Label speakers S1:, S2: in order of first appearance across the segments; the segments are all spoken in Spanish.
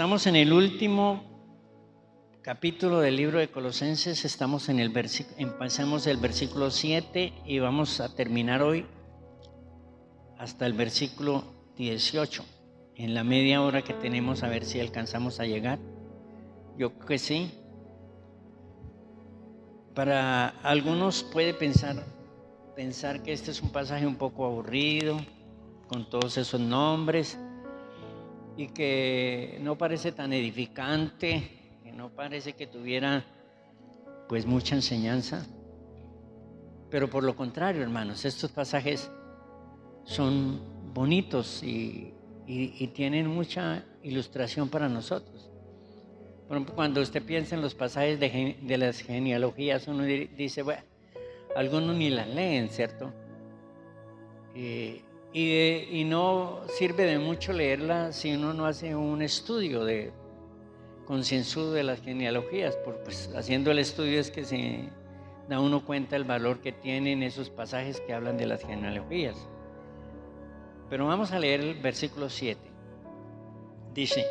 S1: Estamos en el último capítulo del libro de Colosenses, empezamos el versículo 7 y vamos a terminar hoy hasta el versículo 18. En la media hora que tenemos, a ver si alcanzamos a llegar. Yo creo que sí. Para algunos puede pensar que este es un pasaje un poco aburrido, con todos esos nombres, y que no parece tan edificante, que no parece que tuviera pues mucha enseñanza. Pero por lo contrario, hermanos, estos pasajes son bonitos y tienen mucha ilustración para nosotros. Por ejemplo, cuando usted piensa en los pasajes de las genealogías, uno dice, bueno, algunos ni las leen, ¿cierto? Y no sirve de mucho leerla si uno no hace un estudio concienzudo de las genealogías. Pues haciendo el estudio es que se da uno cuenta del valor que tienen esos pasajes que hablan de las genealogías. Pero vamos a leer el versículo 7. Dice,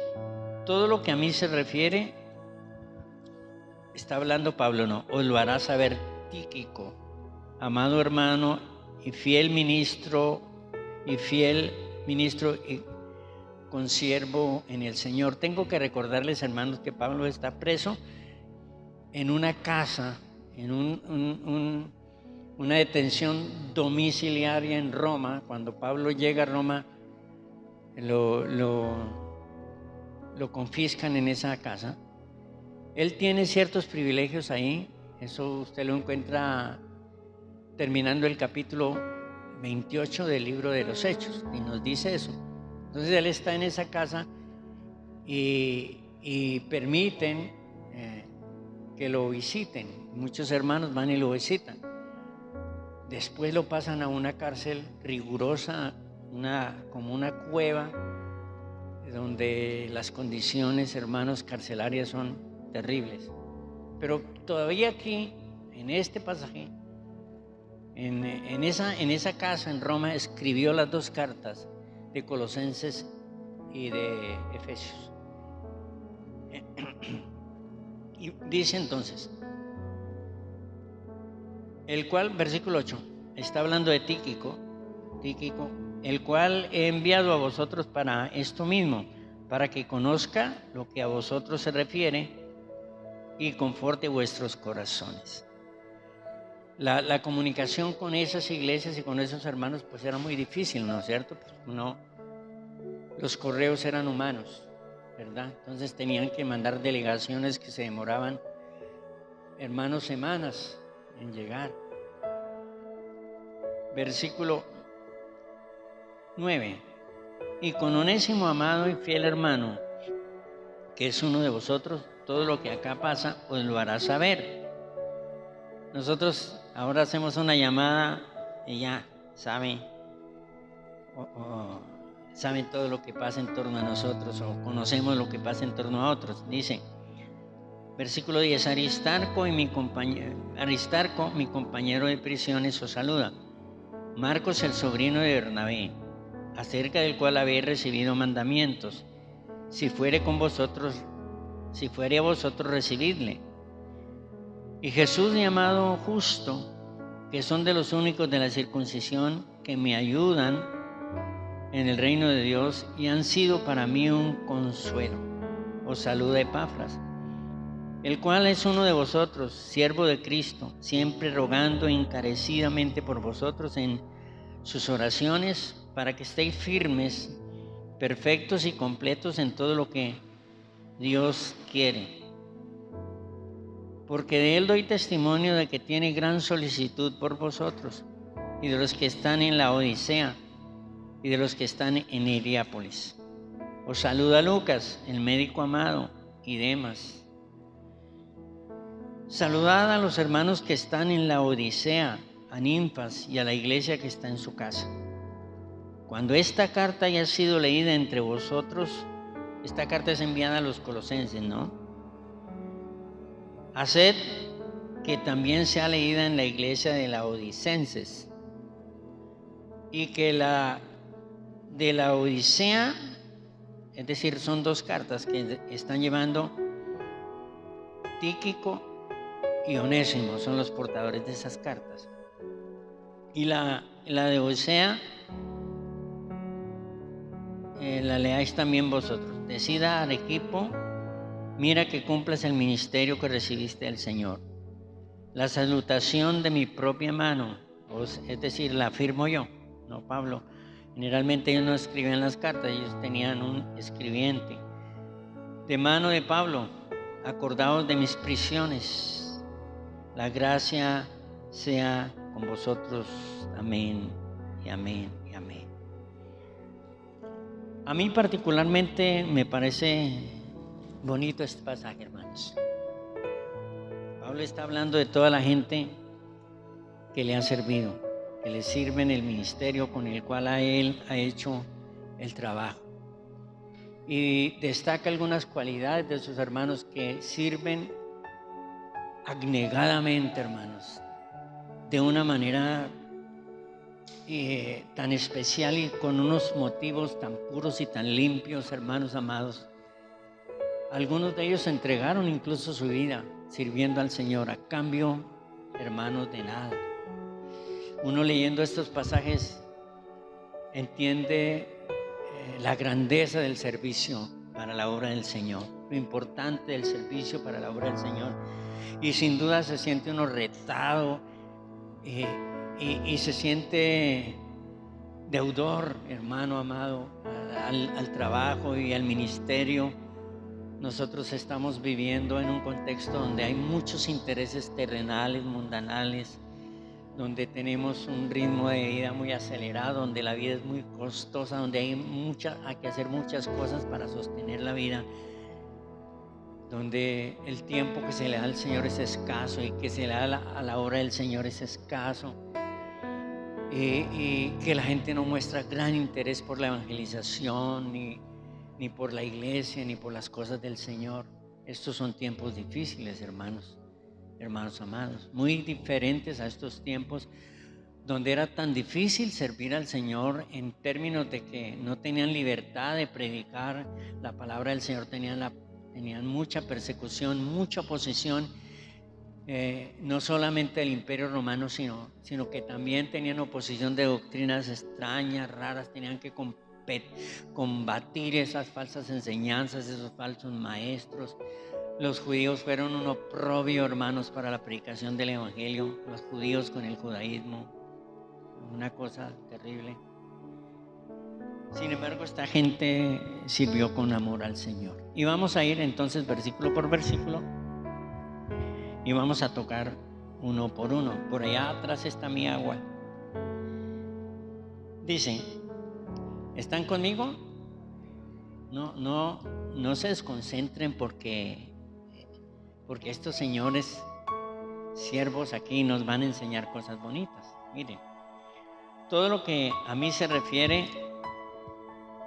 S1: todo lo que a mí se refiere, está hablando Pablo, no, os lo hará saber Tíquico, amado hermano y fiel ministro y consiervo en el Señor. Tengo que recordarles, hermanos, que Pablo está preso en una casa, en una detención domiciliaria en Roma. Cuando Pablo llega a Roma, lo confiscan en esa casa. Él tiene ciertos privilegios ahí, eso usted lo encuentra terminando el capítulo 28 del libro de los Hechos, y nos dice eso. Entonces él está en esa casa y permiten que lo visiten. Muchos hermanos van y lo visitan. Después lo pasan a una cárcel rigurosa, como una cueva, donde las condiciones, hermanos, carcelarias son terribles. Pero todavía aquí, en este pasaje, en esa casa en Roma, escribió las dos cartas de Colosenses y de Efesios. Y dice entonces, el cual, versículo 8, está hablando de Tíquico, el cual he enviado a vosotros para esto mismo, para que conozca lo que a vosotros se refiere y conforte vuestros corazones. La comunicación con esas iglesias y con esos hermanos pues era muy difícil, ¿no es cierto? Pues no, los correos eran humanos, ¿verdad? Entonces tenían que mandar delegaciones que se demoraban, hermanos, semanas en llegar. Versículo 9. Y con Onésimo, amado y fiel hermano, que es uno de vosotros, todo lo que acá pasa os lo hará saber. Nosotros ahora hacemos una llamada y ya saben todo lo que pasa en torno a nosotros, o conocemos lo que pasa en torno a otros. Dice, versículo 10, Aristarco, mi compañero de prisiones, os saluda. Marcos, el sobrino de Bernabé, acerca del cual habéis recibido mandamientos. Si fuere a vosotros, recibidle. Y Jesús, llamado Justo, que son de los únicos de la circuncisión que me ayudan en el reino de Dios y han sido para mí un consuelo. Os saluda Epafras, el cual es uno de vosotros, siervo de Cristo, siempre rogando encarecidamente por vosotros en sus oraciones, para que estéis firmes, perfectos y completos en todo lo que Dios quiere. Porque de él doy testimonio de que tiene gran solicitud por vosotros y de los que están en la Odisea y de los que están en Hierápolis. Os saluda Lucas, el médico amado, y Demas. Saludad a los hermanos que están en la Odisea, a Ninfas y a la iglesia que está en su casa. Cuando esta carta haya sido leída entre vosotros, esta carta es enviada a los colosenses, ¿no? Haced que también sea leída en la iglesia de Laodicenses, y que la de la Odisea Es decir, son dos cartas que están llevando Tíquico y Onésimo, son los portadores de esas cartas. Y la de Osea, la leáis también vosotros. Decida al equipo, mira que cumplas el ministerio que recibiste del Señor. La salutación de mi propia mano, es decir, la firmo yo, no Pablo. Generalmente ellos no escribían las cartas, ellos tenían un escribiente. De mano de Pablo, acordaos de mis prisiones. La gracia sea con vosotros. Amén y amén y amén. A mí particularmente me parece bonito este pasaje, hermanos. Pablo está hablando de toda la gente que le ha servido, que le sirve en el ministerio con el cual él ha hecho el trabajo. Y destaca algunas cualidades de sus hermanos que sirven abnegadamente, hermanos, de una manera tan especial y con unos motivos tan puros y tan limpios, hermanos amados. Algunos de ellos entregaron incluso su vida sirviendo al Señor a cambio, hermanos, de nada. Uno leyendo estos pasajes entiende la grandeza del servicio para la obra del Señor, lo importante del servicio para la obra del Señor. Y sin duda se siente uno retado y se siente deudor, hermano amado, al trabajo y al ministerio. Nosotros estamos viviendo en un contexto donde hay muchos intereses terrenales, mundanales, donde tenemos un ritmo de vida muy acelerado, donde la vida es muy costosa, donde hay que hacer muchas cosas para sostener la vida, donde el tiempo que se le da al Señor es escaso y que se le da a la obra del Señor es escaso, y que la gente no muestra gran interés por la evangelización, ni por la iglesia, ni por las cosas del Señor. Estos son tiempos difíciles, hermanos amados, muy diferentes a estos tiempos donde era tan difícil servir al Señor en términos de que no tenían libertad de predicar la palabra del Señor, tenían mucha persecución, mucha oposición, no solamente del Imperio Romano, sino que también tenían oposición de doctrinas extrañas, raras, tenían que combatir esas falsas enseñanzas, esos falsos maestros. Los judíos fueron un oprobio, hermanos, para la predicación del evangelio, los judíos con el judaísmo, una cosa terrible. Sin embargo, esta gente sirvió con amor al Señor. Y vamos a ir entonces versículo por versículo y vamos a tocar uno por uno. Por allá atrás está mi agua. Dice, ¿están conmigo? No se desconcentren porque estos señores siervos aquí nos van a enseñar cosas bonitas. Miren, todo lo que a mí se refiere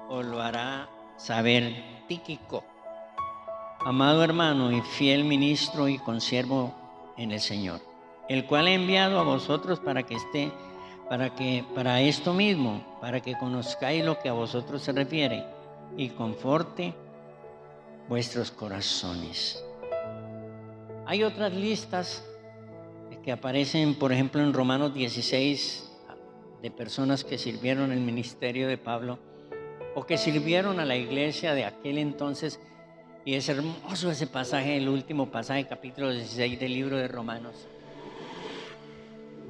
S1: os lo hará saber Tíquico, amado hermano y fiel ministro y consiervo en el Señor, el cual he enviado a vosotros para esto mismo, para que conozcáis lo que a vosotros se refiere y conforte vuestros corazones. Hay otras listas que aparecen, por ejemplo, en Romanos 16, de personas que sirvieron el ministerio de Pablo o que sirvieron a la iglesia de aquel entonces. Y es hermoso ese pasaje, el último pasaje, capítulo 16 del libro de Romanos.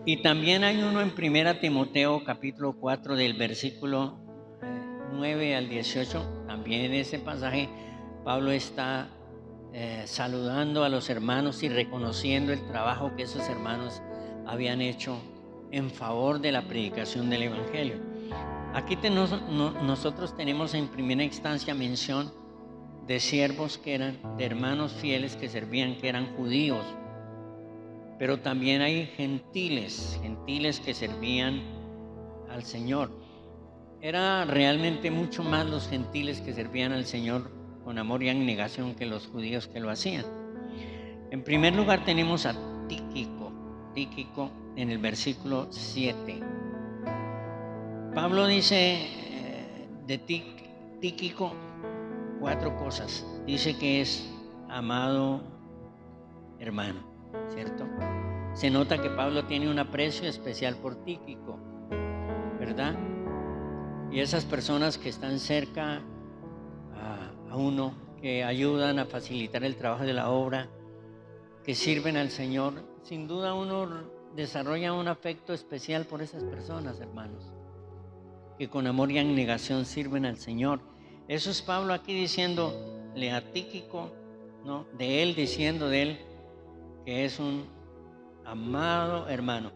S1: Y también hay uno en 1 Timoteo, capítulo 4, del versículo 9 al 18. También en ese pasaje Pablo está saludando a los hermanos y reconociendo el trabajo que esos hermanos habían hecho en favor de la predicación del evangelio. Aquí nosotros tenemos en primera instancia mención de siervos que eran, de hermanos fieles que servían, que eran judíos, pero también hay gentiles que servían al Señor. Era realmente mucho más los gentiles que servían al Señor con amor y abnegación que los judíos que lo hacían. En primer lugar tenemos a Tíquico en el versículo 7. Pablo dice de Tíquico 4 cosas. Dice que es amado hermano, ¿cierto? Se nota que Pablo tiene un aprecio especial por Tíquico, ¿verdad? Y esas personas que están cerca a uno, que ayudan a facilitar el trabajo de la obra, que sirven al Señor, sin duda uno desarrolla un afecto especial por esas personas, hermanos, que con amor y abnegación sirven al Señor. Eso es Pablo aquí diciéndole a Tíquico, ¿no? De él, diciendo de él que es un amado hermano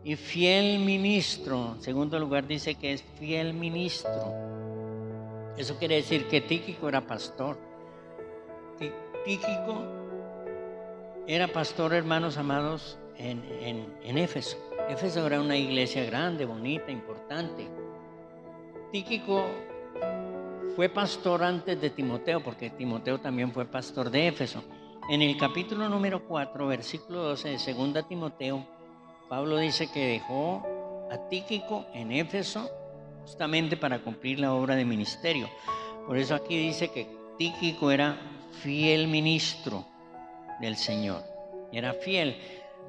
S1: y fiel ministro. En segundo lugar dice que es fiel ministro. Eso quiere decir que Tíquico era pastor. Tíquico era pastor, hermanos amados, en Éfeso. Éfeso era una iglesia grande, bonita, importante. Tíquico fue pastor antes de Timoteo, porque Timoteo también fue pastor de Éfeso. En el capítulo número 4, versículo 12 de 2 Timoteo, Pablo dice que dejó a Tíquico en Éfeso justamente para cumplir la obra de ministerio. Por eso aquí dice que Tíquico era fiel ministro del Señor. Era fiel.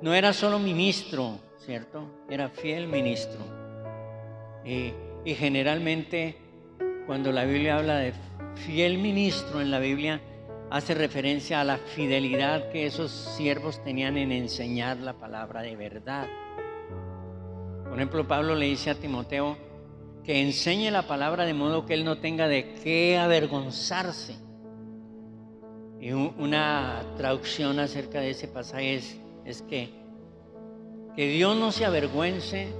S1: No era solo ministro, ¿cierto? Era fiel ministro. Y generalmente cuando la Biblia habla de fiel ministro en la Biblia, hace referencia a la fidelidad que esos siervos tenían en enseñar la palabra de verdad. Por ejemplo, Pablo le dice a Timoteo que enseñe la palabra de modo que él no tenga de qué avergonzarse. Y una traducción acerca de ese pasaje es que Dios no se avergüence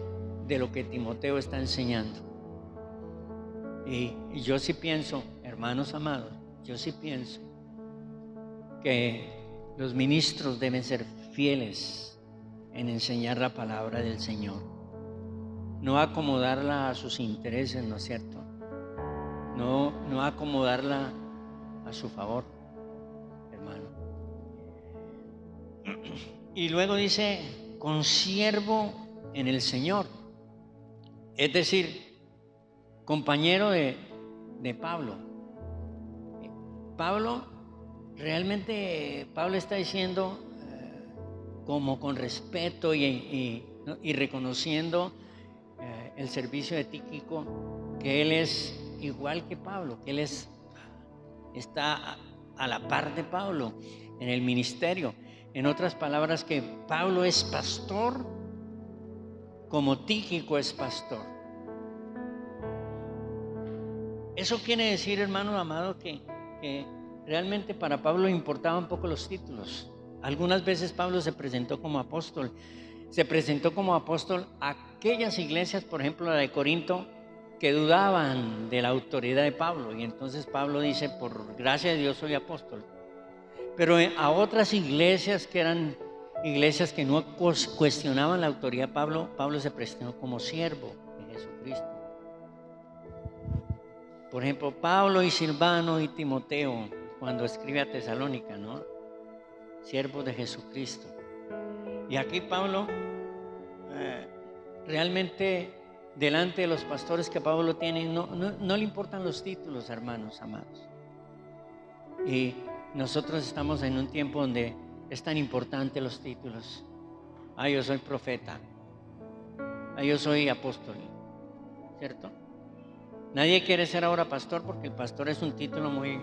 S1: de lo que Timoteo está enseñando. Y yo sí pienso, hermanos amados, yo sí pienso que los ministros deben ser fieles en enseñar la palabra del Señor. No acomodarla a sus intereses, ¿no es cierto? No acomodarla a su favor, hermano. Y luego dice, consiervo en el Señor. Es decir, compañero de Pablo. Realmente Pablo está diciendo como con respeto y reconociendo el servicio de Tíquico, que él es igual que Pablo, que él está a la par de Pablo en el ministerio. En otras palabras, que Pablo es pastor como Tíquico es pastor. Eso quiere decir, hermano amado, que realmente para Pablo importaban un poco los títulos. Algunas veces Pablo se presentó como apóstol. Se presentó como apóstol a aquellas iglesias, por ejemplo la de Corinto, que dudaban de la autoridad de Pablo. Y entonces Pablo dice, por gracia de Dios soy apóstol. Pero a otras iglesias que eran iglesias que no cuestionaban la autoridad de Pablo se presentó como siervo de Jesucristo. Por ejemplo, Pablo y Silvano y Timoteo, cuando escribe a Tesalónica, ¿no? Siervos de Jesucristo. Y aquí Pablo, realmente, delante de los pastores que Pablo tiene, no le importan los títulos, hermanos amados. Y nosotros estamos en un tiempo donde es tan importante los títulos. Yo soy profeta. Yo soy apóstol, ¿cierto? Nadie quiere ser ahora pastor porque el pastor es un título muy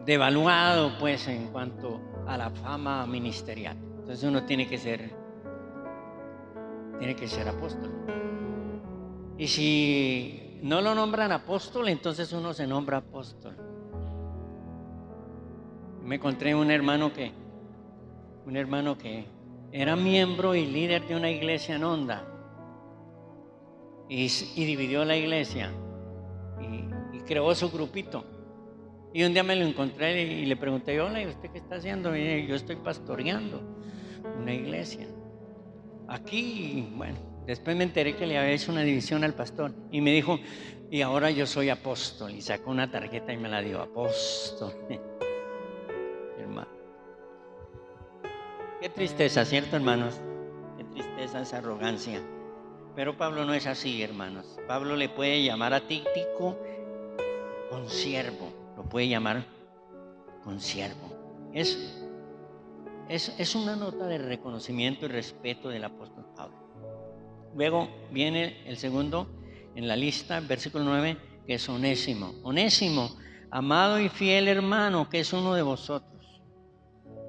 S1: devaluado, pues, en cuanto a la fama ministerial. Entonces uno tiene que ser apóstol. Y si no lo nombran apóstol, entonces uno se nombra apóstol. Me encontré un hermano que era miembro y líder de una iglesia en Honda. Y dividió la iglesia y creó su grupito. Y un día me lo encontré y le pregunté, hola, ¿y usted qué está haciendo? Y yo estoy pastoreando una iglesia. Aquí, bueno, después me enteré que le había hecho una división al pastor. Y me dijo, y ahora yo soy apóstol. Y sacó una tarjeta y me la dio, apóstol. Hermano. Qué tristeza, ¿cierto, hermanos? Qué tristeza esa arrogancia. Pero Pablo no es así, hermanos. Pablo le puede llamar a Tíquico consiervo, lo puede llamar consiervo. Es una nota de reconocimiento y respeto del apóstol Pablo. Luego viene el segundo en la lista, versículo 9, que es Onésimo. Onésimo, amado y fiel hermano, que es uno de vosotros.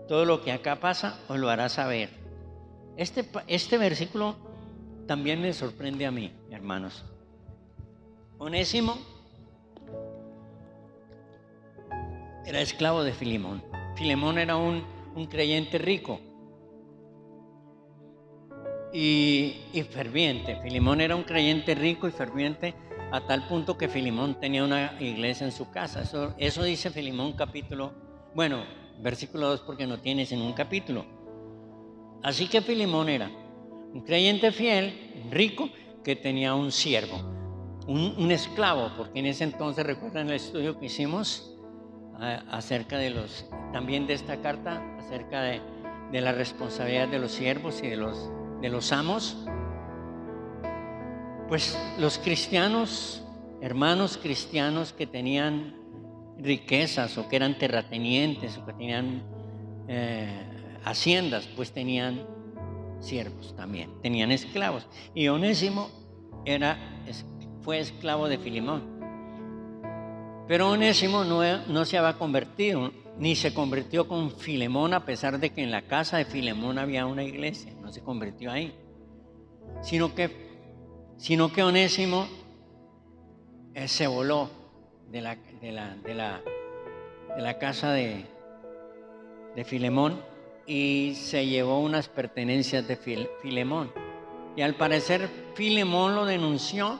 S1: Todo lo que acá pasa os lo hará saber. Este versículo también me sorprende a mí, hermanos. Onésimo era esclavo de Filemón. Filemón era un creyente rico y ferviente. Filemón era un creyente rico y ferviente a tal punto que Filemón tenía una iglesia en su casa. Eso dice Filemón versículo 2, porque no tiene sino un capítulo. Así que Filemón era un creyente fiel, rico, que tenía un siervo, un esclavo, porque en ese entonces, recuerdan el estudio que hicimos acerca también de esta carta, acerca de la responsabilidad de los siervos y de los amos. Pues los cristianos, hermanos cristianos que tenían riquezas o que eran terratenientes o que tenían haciendas, pues tenían siervos también, tenían esclavos. Y Onésimo fue esclavo de Filemón. Pero Onésimo no se había convertido, ni se convirtió con Filemón, a pesar de que en la casa de Filemón había una iglesia. No se convirtió ahí, sino que Onésimo se voló de la casa de Filemón y se llevó unas pertenencias de Filemón. Y al parecer Filemón lo denunció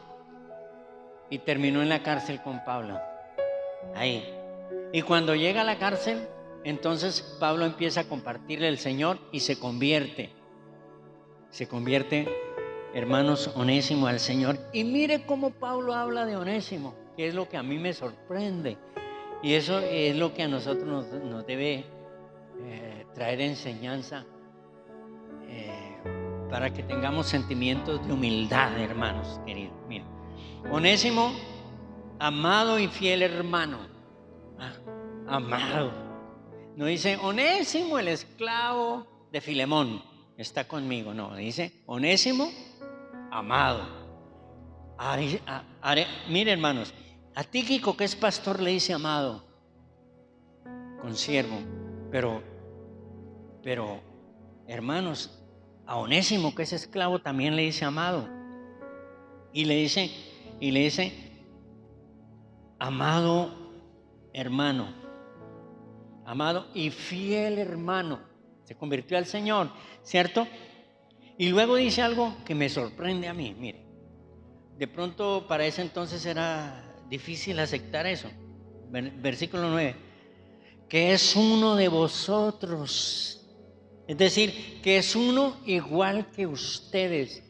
S1: y terminó en la cárcel con Pablo. Ahí. Y cuando llega a la cárcel, entonces Pablo empieza a compartirle el Señor y se convierte, hermanos, Onésimo al Señor. Y mire cómo Pablo habla de Onésimo, que es lo que a mí me sorprende. Y eso es lo que a nosotros nos debe traer enseñanza para que tengamos sentimientos de humildad, hermanos queridos. Miren, Onésimo, amado y fiel hermano. Amado. No dice Onésimo, el esclavo de Filemón, está conmigo. No, dice Onésimo, amado. Mire, hermanos, a Tíquico, que es pastor, le dice amado, consiervo. Pero, hermanos, a Onésimo, que es esclavo, también le dice amado. Y le dice amado hermano, amado y fiel hermano. Se convirtió al Señor, ¿cierto? Y luego dice algo que me sorprende a mí. Mire, de pronto para ese entonces era difícil aceptar eso. Versículo 9, que es uno de vosotros. Es decir, que es uno igual que ustedes.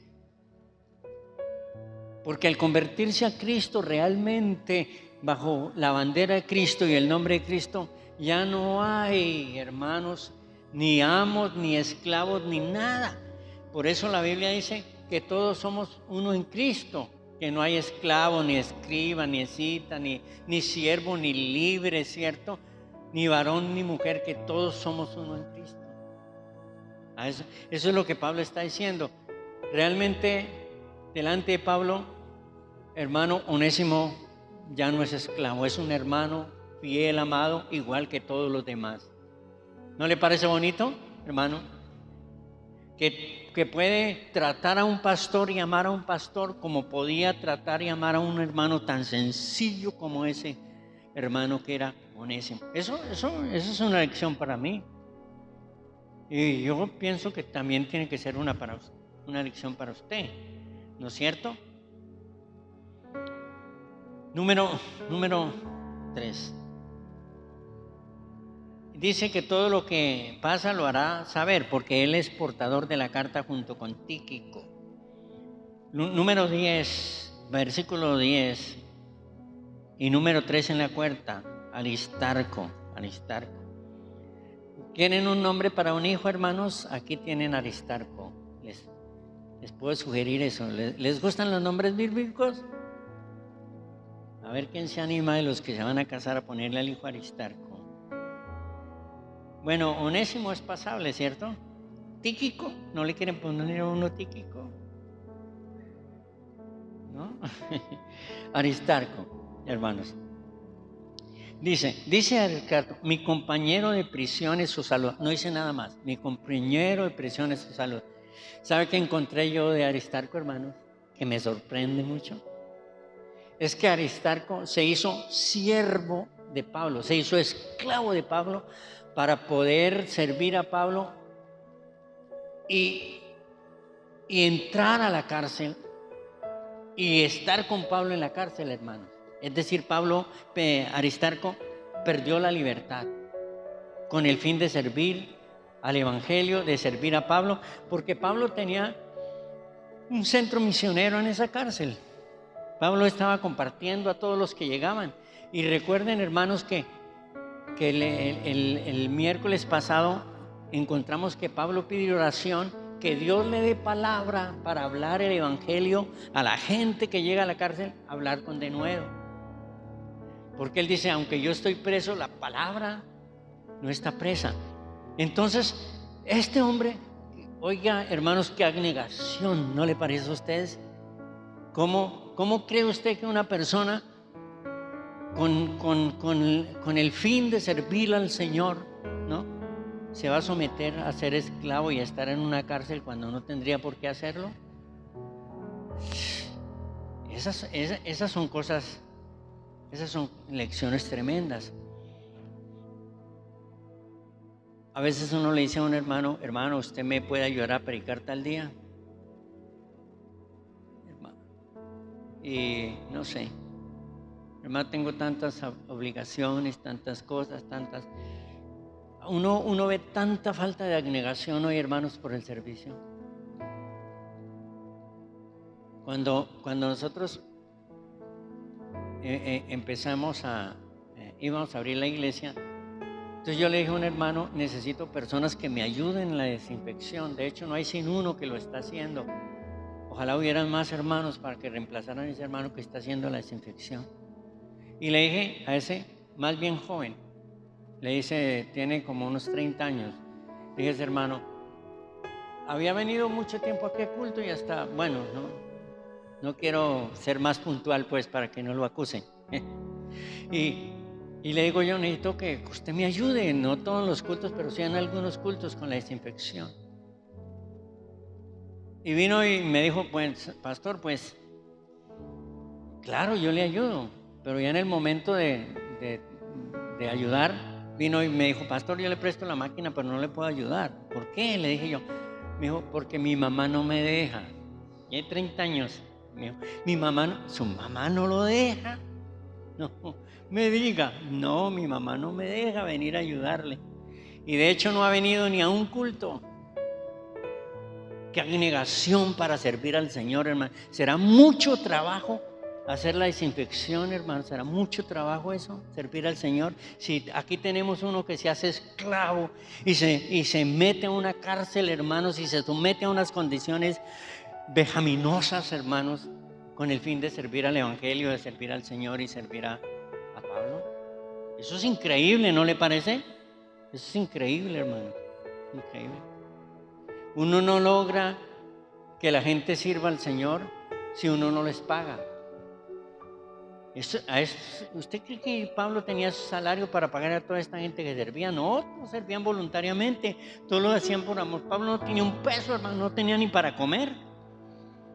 S1: Porque al convertirse a Cristo realmente bajo la bandera de Cristo y el nombre de Cristo, ya no hay, hermanos, ni amos, ni esclavos, ni nada. Por eso la Biblia dice que todos somos uno en Cristo, que no hay esclavo, ni escriba, ni escita, ni siervo, ni libre, ¿cierto? Ni varón, ni mujer, que todos somos uno en Cristo. Eso es lo que Pablo está diciendo. Realmente, delante de Pablo, hermano, Onésimo ya no es esclavo, es un hermano fiel, amado, igual que todos los demás. ¿No le parece bonito, hermano? Que puede tratar a un pastor y amar a un pastor como podía tratar y amar a un hermano tan sencillo como ese hermano que era Onésimo. Eso es una lección para mí. Y yo pienso que también tiene que ser una lección para usted, ¿no es cierto? Número 3. Dice que todo lo que pasa lo hará saber, porque él es portador de la carta junto con Tíquico. Número 10, versículo 10. Y número 3 en la cuarta, Aristarco. ¿Quieren un nombre para un hijo, hermanos? Aquí tienen Aristarco. Les puedo sugerir eso. ¿Les gustan los nombres bíblicos? A A ver quién se anima de los que se van a casar a ponerle al hijo Aristarco. Bueno, Onésimo es pasable, ¿cierto? Tíquico, ¿no le quieren poner a uno Tíquico? ¿No? Aristarco, hermanos. Dice Aristarco, mi compañero de prisión es su salud. No dice nada más, mi compañero de prisión es su salud. ¿Sabe qué encontré yo de Aristarco, hermanos? Que me sorprende mucho. Es que Aristarco se hizo siervo de Pablo, se hizo esclavo de Pablo para poder servir a Pablo y entrar a la cárcel y estar con Pablo en la cárcel, hermanos. Es decir, Aristarco perdió la libertad con el fin de servir al evangelio, de servir a Pablo, porque Pablo tenía un centro misionero en esa cárcel. Pablo estaba compartiendo a todos los que llegaban. Y recuerden, hermanos, que el miércoles pasado encontramos que Pablo pide oración, que Dios le dé palabra para hablar el evangelio a la gente que llega a la cárcel, hablar con denuedo. Porque él dice, aunque yo estoy preso, la palabra no está presa. Entonces, este hombre, oiga, hermanos, qué abnegación, ¿no le parece a ustedes? ¿Cómo cree usted que una persona con el fin de servir al Señor, ¿no?, se va a someter a ser esclavo y a estar en una cárcel cuando no tendría por qué hacerlo? Esas son cosas, esas son lecciones tremendas. A veces uno le dice a un hermano, ¿usted me puede ayudar a predicar tal día? Hermano, y no sé, hermano, tengo tantas obligaciones, tantas cosas, Uno ve tanta falta de abnegación hoy, hermanos, por el servicio. Cuando nosotros íbamos a abrir la iglesia, entonces yo le dije a un hermano, necesito personas que me ayuden en la desinfección. De hecho, no hay sin uno que lo está haciendo. Ojalá hubieran más hermanos para que reemplazaran a ese hermano que está haciendo la desinfección. Y le dije a ese más bien joven, le dice, tiene como unos 30 años. Le dije a ese hermano, había venido mucho tiempo aquí a culto y hasta, bueno, no quiero ser más puntual pues para que no lo acusen. Y le digo yo, necesito que usted me ayude, no todos los cultos, pero sí en algunos cultos con la desinfección. Y vino y me dijo, pues, pastor, pues, claro, yo le ayudo, pero ya en el momento de ayudar, vino y me dijo, pastor, yo le presto la máquina, pero no le puedo ayudar. ¿Por qué? Le dije yo. Me dijo, porque mi mamá no me deja. Y hay 30 años. Me dijo, su mamá no lo deja. No, me diga, no, mi mamá no me deja venir a ayudarle. Y de hecho no ha venido ni a un culto. Qué abnegación para servir al Señor, hermano. Será mucho trabajo hacer la desinfección, hermano. Será mucho trabajo eso, servir al Señor. Si aquí tenemos uno que se hace esclavo y se mete a una cárcel, hermanos, y se somete a unas condiciones vejaminosas, hermanos, con el fin de servir al Evangelio, de servir al Señor y servir a Pablo. Eso es increíble, ¿no le parece? Eso es increíble, hermano. Increíble. Uno no logra que la gente sirva al Señor si uno no les paga. ¿Usted cree que Pablo tenía su salario para pagar a toda esta gente que servía? No, todos servían voluntariamente, todos lo hacían por amor. Pablo no tenía un peso, hermano, no tenía ni para comer.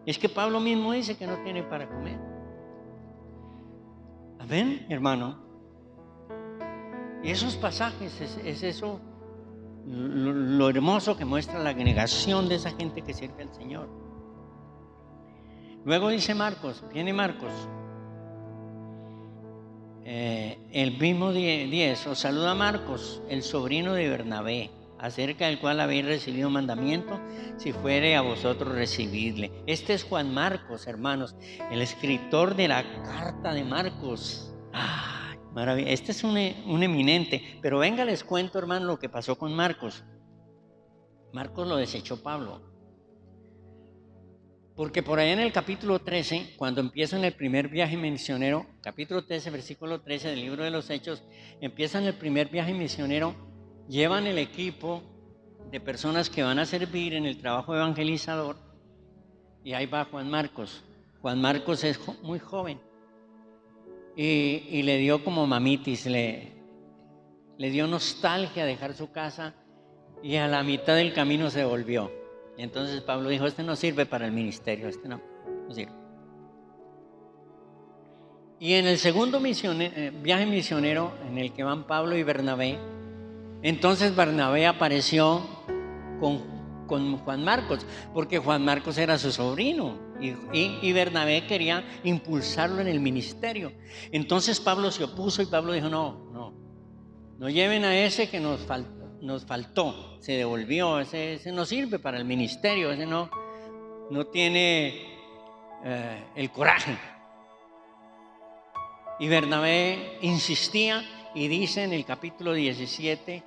S1: Es que Pablo mismo dice que no tiene para comer. ¿Ven, hermano? Y esos pasajes, es eso lo hermoso que muestra la abnegación de esa gente que sirve al Señor. Luego dice Marcos, viene Marcos, el mismo 10, os saluda Marcos, el sobrino de Bernabé, acerca del cual habéis recibido mandamiento, si fuere a vosotros recibidle. Este es Juan Marcos, hermanos, el escritor de la carta de Marcos. Maravilla. Este es un eminente, pero venga, les cuento, hermano, lo que pasó con Marcos. Marcos lo desechó Pablo. Porque por allá en el capítulo 13, cuando empiezan el primer viaje misionero, capítulo 13, versículo 13 del libro de los Hechos, empiezan el primer viaje misionero, llevan el equipo de personas que van a servir en el trabajo evangelizador, y ahí va Juan Marcos. Juan Marcos es muy joven y le dio como mamitis, le dio nostalgia dejar su casa, y a la mitad del camino se volvió. Entonces Pablo dijo: este no sirve para el ministerio, este no sirve. Y en el segundo viaje misionero en el que van Pablo y Bernabé, entonces Bernabé apareció con Juan Marcos, porque Juan Marcos era su sobrino y Bernabé quería impulsarlo en el ministerio. Entonces Pablo se opuso y Pablo dijo: no lleven a ese que nos faltó, se devolvió, ese no sirve para el ministerio, ese no tiene el coraje. Y Bernabé insistía y dice en el capítulo 15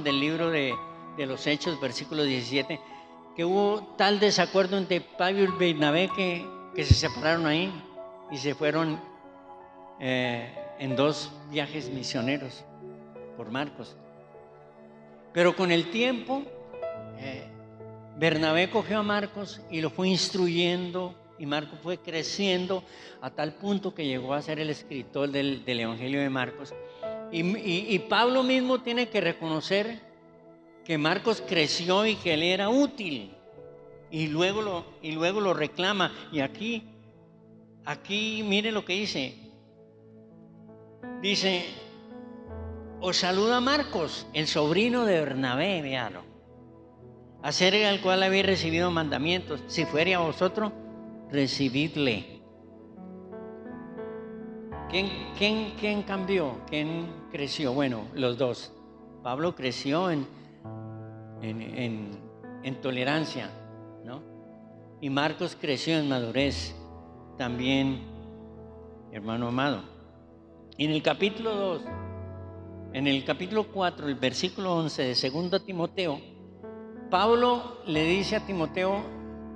S1: del libro de los Hechos, versículo 17, que hubo tal desacuerdo entre Pablo y Bernabé que se separaron ahí y se fueron en 2 viajes misioneros por Marcos. Pero con el tiempo, Bernabé cogió a Marcos y lo fue instruyendo, y Marcos fue creciendo a tal punto que llegó a ser el escritor del Evangelio de Marcos. Y Pablo mismo tiene que reconocer que Marcos creció y que él era útil, y luego lo reclama. Y aquí mire lo que dice: os saluda Marcos, el sobrino de Bernabé, véalo, acerca del cual habéis recibido mandamientos. Si fuere a vosotros, recibidle. ¿Quién cambió? ¿Quién creció? Bueno, los dos. Pablo creció en tolerancia, ¿no? Y Marcos creció en madurez también, hermano amado. Y en el capítulo 2, en el capítulo 4, el versículo 11 de 2 Timoteo, Pablo le dice a Timoteo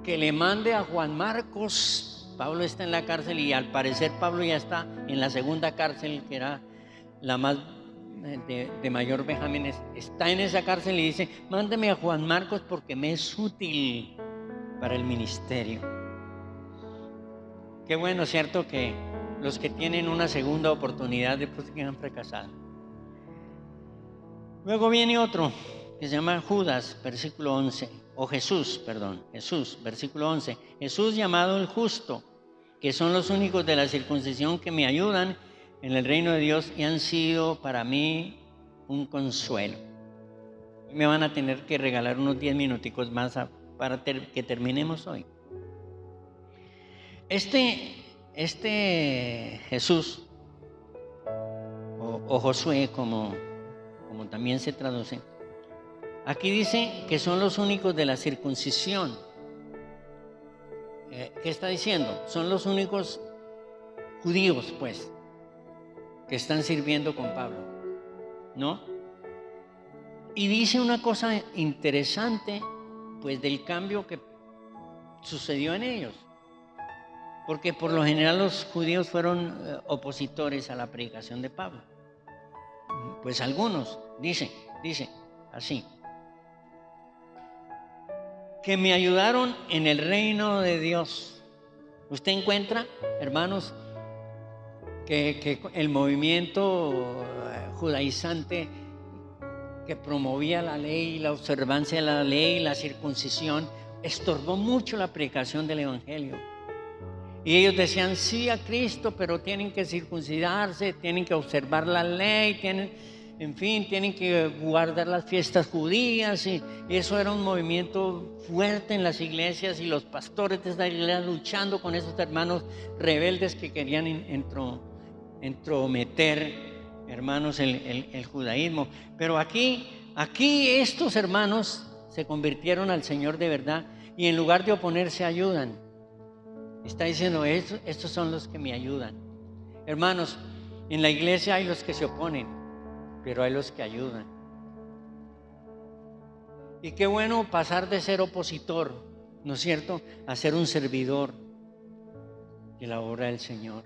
S1: que le mande a Juan Marcos. Pablo está en la cárcel y al parecer Pablo ya está en la segunda cárcel, que era la más de mayor vejámenes. Está en esa cárcel y dice: mándeme a Juan Marcos porque me es útil para el ministerio. Qué bueno, ¿cierto? Que los que tienen una segunda oportunidad después que han fracasado. Luego viene otro que se llama Judas, versículo 11, o Jesús, versículo 11. Jesús, llamado el justo, que son los únicos de la circuncisión que me ayudan en el reino de Dios y han sido para mí un consuelo. Me van a tener que regalar unos 10 minuticos más para que terminemos hoy. Este Jesús, o Josué, como también se traduce, aquí dice que son los únicos de la circuncisión. ¿Qué está diciendo? Son los únicos judíos, pues, que están sirviendo con Pablo, ¿no? Y dice una cosa interesante, pues, del cambio que sucedió en ellos. Porque por lo general los judíos fueron opositores a la predicación de Pablo. Pues algunos, dice así: que me ayudaron en el reino de Dios. Usted encuentra, hermanos, que el movimiento judaizante que promovía la ley, la observancia de la ley, la circuncisión, estorbó mucho la predicación del evangelio. Y ellos decían sí a Cristo, pero tienen que circuncidarse, tienen que observar la ley, tienen que guardar las fiestas judías, y eso era un movimiento fuerte en las iglesias, y los pastores de esta iglesia luchando con esos hermanos rebeldes que querían entrometer, hermanos, el judaísmo. Pero aquí estos hermanos se convirtieron al Señor de verdad, y en lugar de oponerse ayudan. Está diciendo: estos son los que me ayudan. Hermanos, en la iglesia hay los que se oponen, pero hay los que ayudan. Y qué bueno pasar de ser opositor ¿no es cierto?, a ser un servidor de la obra del Señor.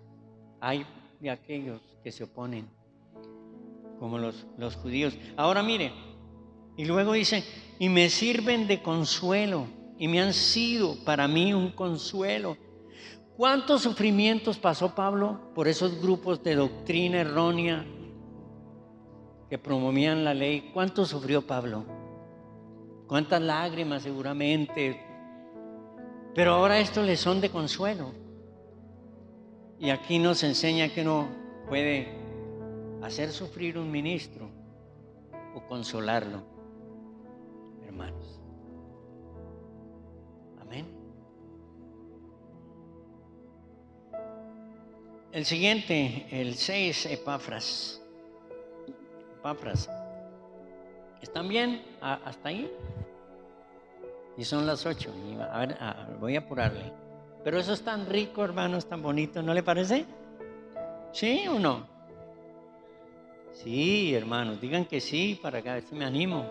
S1: Hay de aquellos que se oponen, como los judíos. Ahora mire, y luego dice, y me sirven de consuelo, y me han sido para mí un consuelo. ¿Cuántos sufrimientos pasó Pablo por esos grupos de doctrina errónea que promovían la ley? ¿Cuánto sufrió Pablo? ¿Cuántas lágrimas seguramente? Pero ahora estos le son de consuelo. Y aquí nos enseña que uno puede hacer sufrir un ministro o consolarlo, hermanos. Amén. El siguiente, el 6, Epafras. Epafras. ¿Están bien hasta ahí? Y son las 8. A ver, voy a apurarle. Pero eso es tan rico, hermanos, tan bonito, ¿no le parece? ¿Sí o no? Sí, hermanos, digan que sí para que a ver si me animo.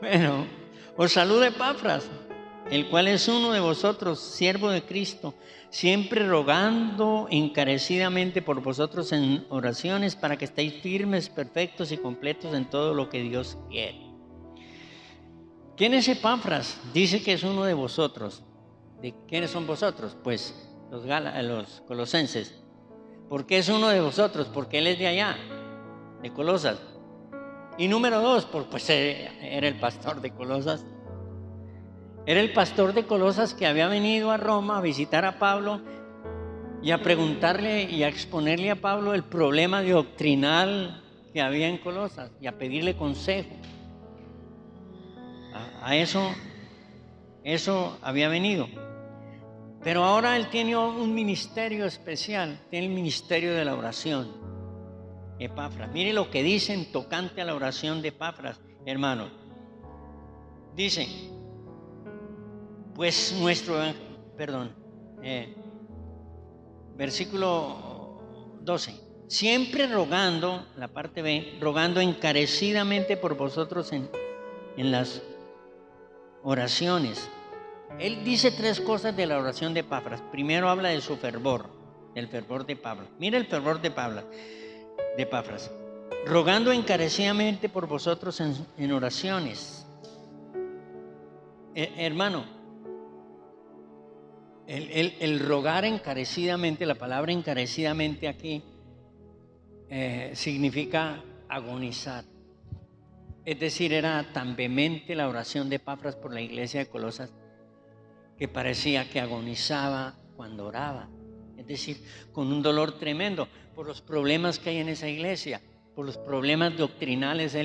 S1: Bueno, os saluda Epafras, el cual es uno de vosotros, siervo de Cristo, siempre rogando encarecidamente por vosotros en oraciones para que estéis firmes, perfectos y completos en todo lo que Dios quiere. ¿Quién es Epafras? Dice que es uno de vosotros. ¿De quiénes son vosotros? Pues los colosenses. ¿Por qué es uno de vosotros? Porque él es de allá, de Colosas. Y número 2, pues era el pastor de Colosas. Era el pastor de Colosas que había venido a Roma a visitar a Pablo y a preguntarle y a exponerle a Pablo el problema doctrinal que había en Colosas y a pedirle consejo. A eso había venido. Pero ahora él tiene un ministerio especial, tiene el ministerio de la oración. Epafras, mire lo que dicen tocante a la oración de Epafras, hermano. Dice, pues versículo 12, siempre rogando, la parte B, rogando encarecidamente por vosotros en las oraciones. Él dice 3 cosas de la oración de Epafras. Primero habla de su fervor, del fervor de Pablo. Mira el fervor de Epafras. Rogando encarecidamente por vosotros en oraciones. Hermano, el rogar encarecidamente, la palabra encarecidamente aquí significa agonizar. Es decir, era tan vehemente la oración de Epafras por la iglesia de Colosas que parecía que agonizaba cuando oraba. Es decir, con un dolor tremendo por los problemas que hay en esa iglesia, por los problemas doctrinales.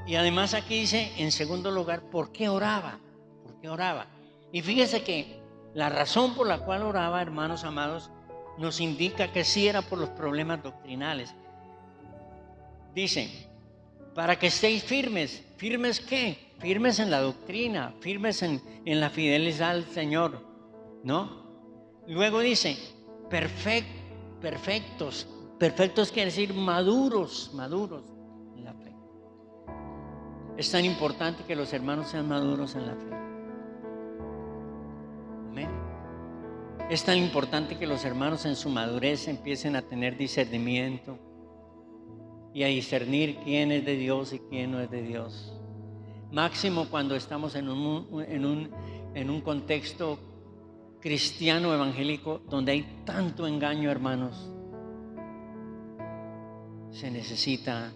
S1: Y además aquí dice, en segundo lugar, ¿por qué oraba? ¿Por qué oraba? Y fíjese que la razón por la cual oraba, hermanos amados, nos indica que sí era por los problemas doctrinales. Dice, para que estéis firmes. ¿Firmes qué? Firmes en la doctrina, firmes en la fidelidad al Señor, ¿no? Luego dice, perfectos. Perfectos quiere decir maduros en la fe. Es tan importante que los hermanos sean maduros en la fe. Amén. Es tan importante que los hermanos en su madurez empiecen a tener discernimiento y a discernir quién es de Dios y quién no es de Dios. Máximo cuando estamos en un contexto cristiano evangélico donde hay tanto engaño, hermanos. Se necesita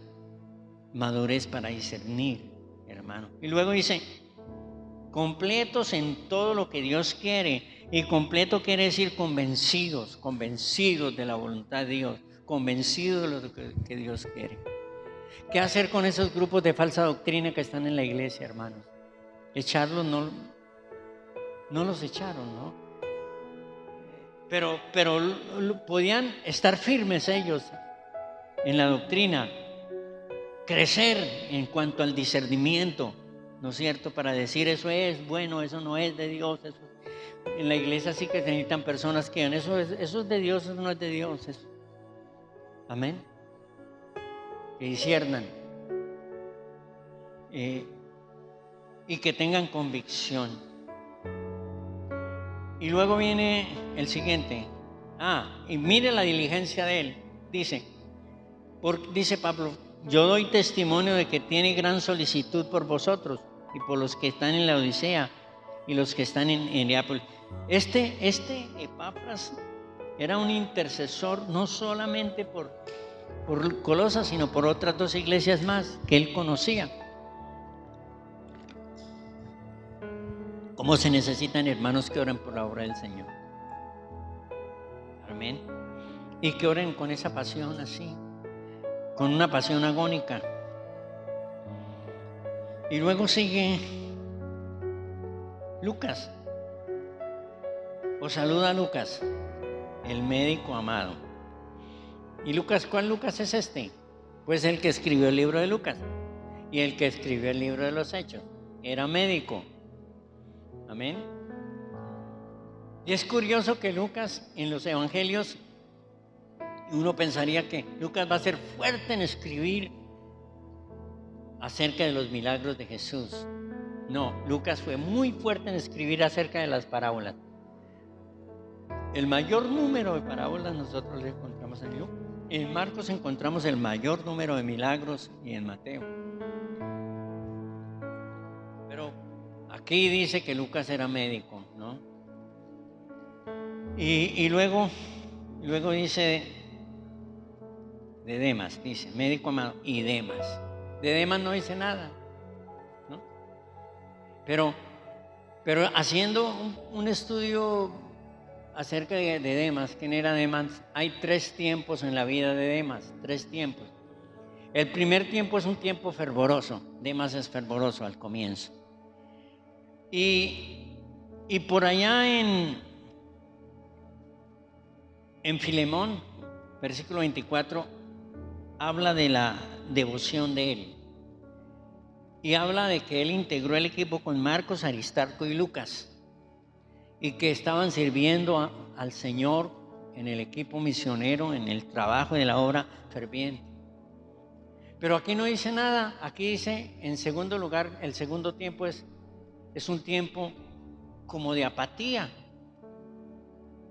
S1: madurez para discernir, hermano. Y luego dice, completos en todo lo que Dios quiere. Y completo quiere decir convencidos de la voluntad de Dios, convencidos de lo que Dios quiere. ¿Qué hacer con esos grupos de falsa doctrina que están en la iglesia, hermanos? Echarlos, no los echaron, ¿no? Pero podían estar firmes ellos en la doctrina, crecer en cuanto al discernimiento, ¿no es cierto? Para decir eso es bueno, eso no es de Dios. Eso. En la iglesia sí que se necesitan personas que digan eso es de Dios, eso no es de Dios. Eso. Amén. Que disciernan. y que tengan convicción. Y luego viene el siguiente. Y mire la diligencia de él. Dice Pablo, yo doy testimonio de que tiene gran solicitud por vosotros y por los que están en la Odisea y los que están en Neápolis. Este Epafras era un intercesor no solamente por Colosas, sino por otras 2 iglesias más que él conocía. ¿Cómo se necesitan hermanos que oren por la obra del Señor? Amén. Y que oren con esa pasión así, con una pasión agónica. Y luego sigue Lucas. Os saluda Lucas, el médico amado. ¿Y Lucas, cuál Lucas es este? Pues el que escribió el libro de Lucas y el que escribió el libro de los Hechos. Era médico. Amén. Y es curioso que Lucas en los evangelios, uno pensaría que Lucas va a ser fuerte en escribir acerca de los milagros de Jesús. No, Lucas fue muy fuerte en escribir acerca de las parábolas. El mayor número de parábolas nosotros le encontramos en Lucas. En Marcos encontramos el mayor número de milagros y en Mateo. Pero aquí dice que Lucas era médico, ¿no? Y luego dice de Demas, dice médico amado y Demas. De Demas no dice nada, ¿no? Pero haciendo un estudio acerca de Demas, ¿quién era Demas? Hay 3 tiempos en la vida de Demas, 3 tiempos. El primer tiempo es un tiempo fervoroso. Demas es fervoroso al comienzo. Y por allá en Filemón, versículo 24, habla de la devoción de él. Y habla de que él integró el equipo con Marcos, Aristarco y Lucas. Y que estaban sirviendo al Señor en el equipo misionero, en el trabajo de la obra ferviente. Pero aquí no dice nada. Aquí dice, en segundo lugar, el segundo tiempo es un tiempo como de apatía,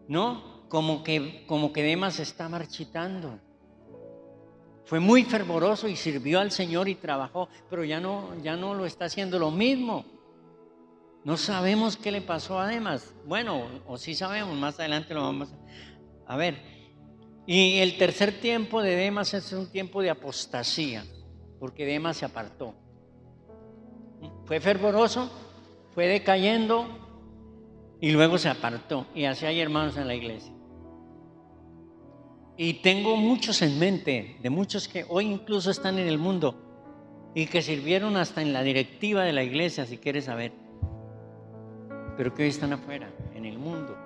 S1: ¿no? Como que Demas está marchitando. Fue muy fervoroso y sirvió al Señor y trabajó, pero ya no lo está haciendo lo mismo. No sabemos qué le pasó a Demas. Bueno, o sí sabemos, más adelante lo vamos a ver. Y el tercer tiempo de Demas es un tiempo de apostasía, porque Demas se apartó. Fue fervoroso, fue decayendo y luego se apartó. Y así hay hermanos en la iglesia. Y tengo muchos en mente, de muchos que hoy incluso están en el mundo y que sirvieron hasta en la directiva de la iglesia, si quieres saber, pero que hoy están afuera, en el mundo.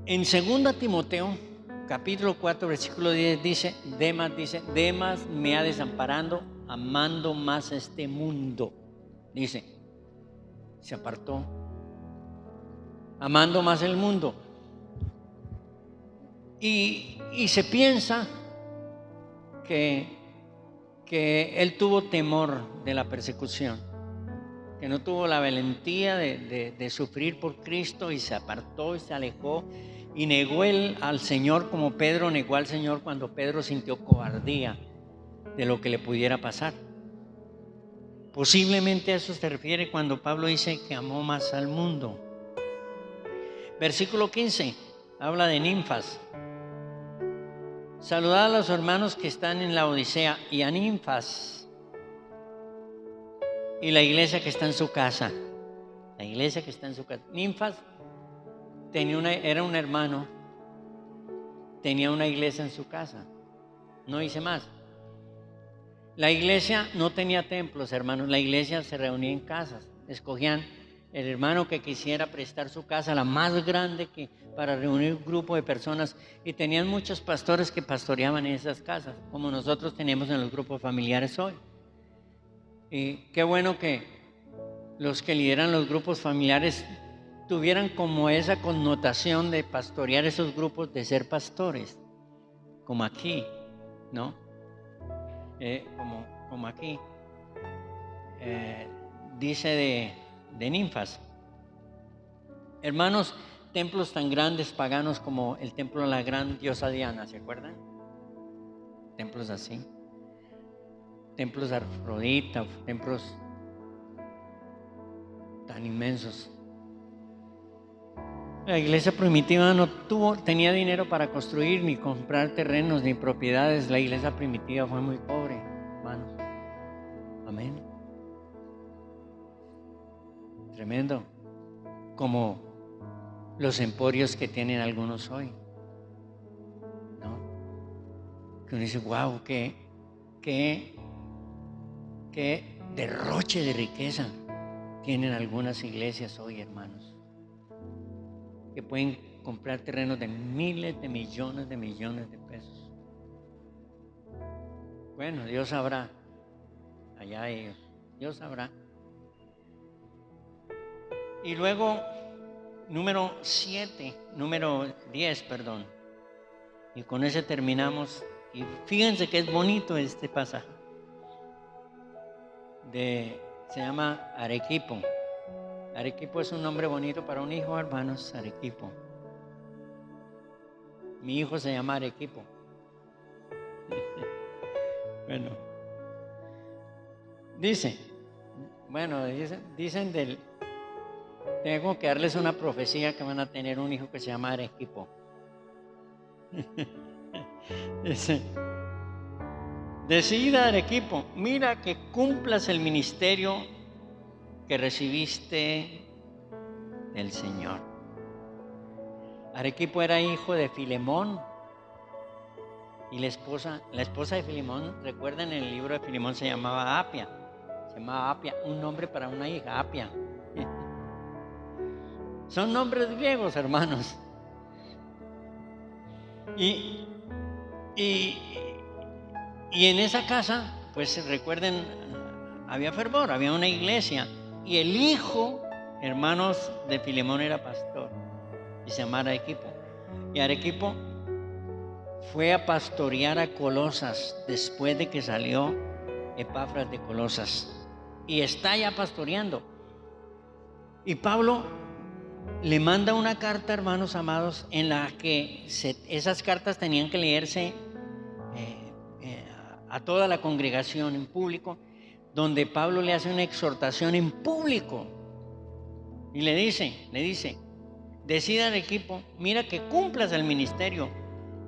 S1: En 2 Timoteo, capítulo 4, versículo 10, dice, Demas me ha desamparado, amando más este mundo. Dice, se apartó, amando más el mundo. Y se piensa que él tuvo temor de la persecución, que no tuvo la valentía de sufrir por Cristo y se apartó y se alejó y negó al Señor como Pedro negó al Señor cuando Pedro sintió cobardía de lo que le pudiera pasar. Posiblemente a eso se refiere cuando Pablo dice que amó más al mundo. Versículo 15 habla de Ninfas. Saludad a los hermanos que están en la Odisea y a Ninfas y la iglesia que está en su casa. La iglesia que está en su casa. Ninfas era un hermano, tenía una iglesia en su casa. No hice más. La iglesia no tenía templos, hermanos. La iglesia se reunía en casas. Escogían el hermano que quisiera prestar su casa, la más grande para reunir un grupo de personas. Y tenían muchos pastores que pastoreaban en esas casas, como nosotros tenemos en los grupos familiares hoy. Y qué bueno que los que lideran los grupos familiares tuvieran como esa connotación de pastorear esos grupos, de ser pastores, como aquí, ¿no? como aquí, dice de ninfas. Hermanos, templos tan grandes paganos como el templo de la gran diosa Diana, ¿se acuerdan? Templos así. Templos de Afrodita, templos tan inmensos. La iglesia primitiva no tenía dinero para construir, ni comprar terrenos, ni propiedades. La iglesia primitiva fue muy pobre, hermanos. Amén. Tremendo. Como los emporios que tienen algunos hoy, ¿no? Que uno dice, wow, qué derroche de riqueza tienen algunas iglesias hoy, hermanos, que pueden comprar terrenos de miles de millones de pesos. Bueno, Dios sabrá, allá ellos, Dios sabrá. Y luego, número 10, perdón. Y con ese terminamos. Y fíjense que es bonito este pasaje. Se llama Arequipo. Arequipo es un nombre bonito para un hijo, hermanos. Arequipo. Mi hijo se llama Arequipo. Bueno, dicen tengo que darles una profecía que van a tener un hijo que se llama Arequipo. Dice, decida Arequipo, mira que cumplas el ministerio que recibiste del Señor. Arequipo era hijo de Filemón y la esposa de Filemón, recuerden, en el libro de Filemón se llamaba Apia, un nombre para una hija, Apia. Son nombres griegos, hermanos. Y en esa casa, pues recuerden, había fervor, había una iglesia. Y el hijo, hermanos, de Filemón era pastor y se llamaba Arequipo. Y Arequipo fue a pastorear a Colosas después de que salió Epafras de Colosas. Y está ya pastoreando. Y Pablo le manda una carta, hermanos amados, en la que esas cartas tenían que leerse a toda la congregación en público, donde Pablo le hace una exhortación en público y le dice, decida Arequipo, mira que cumplas el ministerio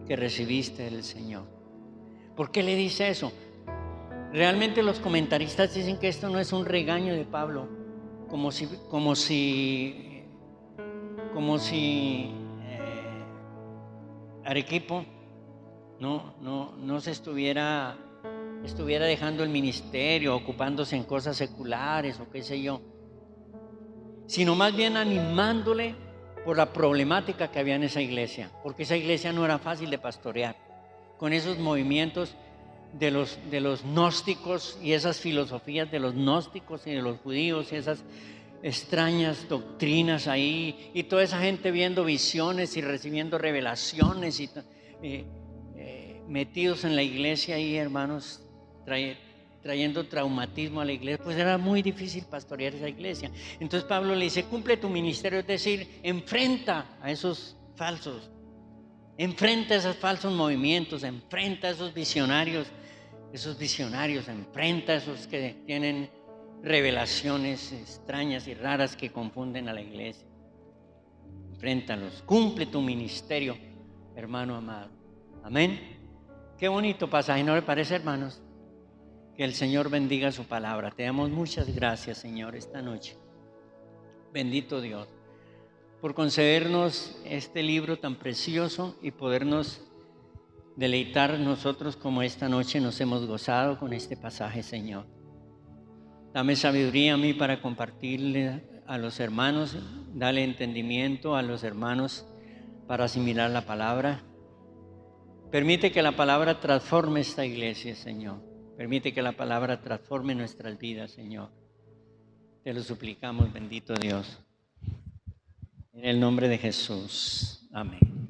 S1: que recibiste del Señor. ¿Por qué le dice eso? Realmente los comentaristas dicen que esto no es un regaño de Pablo, como si Arequipo no se estuviera dejando el ministerio, ocupándose en cosas seculares o qué sé yo, sino más bien animándole por la problemática que había en esa iglesia, porque esa iglesia no era fácil de pastorear, con esos movimientos de los gnósticos y esas filosofías de los gnósticos y de los judíos y esas extrañas doctrinas ahí, y toda esa gente viendo visiones y recibiendo revelaciones y metidos en la iglesia ahí, hermanos, trayendo traumatismo a la iglesia. Pues era muy difícil pastorear esa iglesia. Entonces Pablo le dice, cumple tu ministerio, es decir, enfrenta a esos falsos, enfrenta a esos falsos movimientos, enfrenta a esos visionarios, enfrenta a esos que tienen revelaciones extrañas y raras que confunden a la iglesia. Enfréntalos, cumple tu ministerio, hermano amado. Amén. Qué bonito pasaje, ¿no le parece, hermanos? Que el Señor bendiga su palabra. Te damos muchas gracias, Señor, esta noche. Bendito Dios, por concedernos este libro tan precioso y podernos deleitar nosotros como esta noche nos hemos gozado con este pasaje, Señor. Dame sabiduría a mí para compartirle a los hermanos, dale entendimiento a los hermanos para asimilar la palabra. Permite que la palabra transforme esta iglesia, Señor. Permite que la palabra transforme nuestras vidas, Señor. Te lo suplicamos, bendito Dios. En el nombre de Jesús. Amén.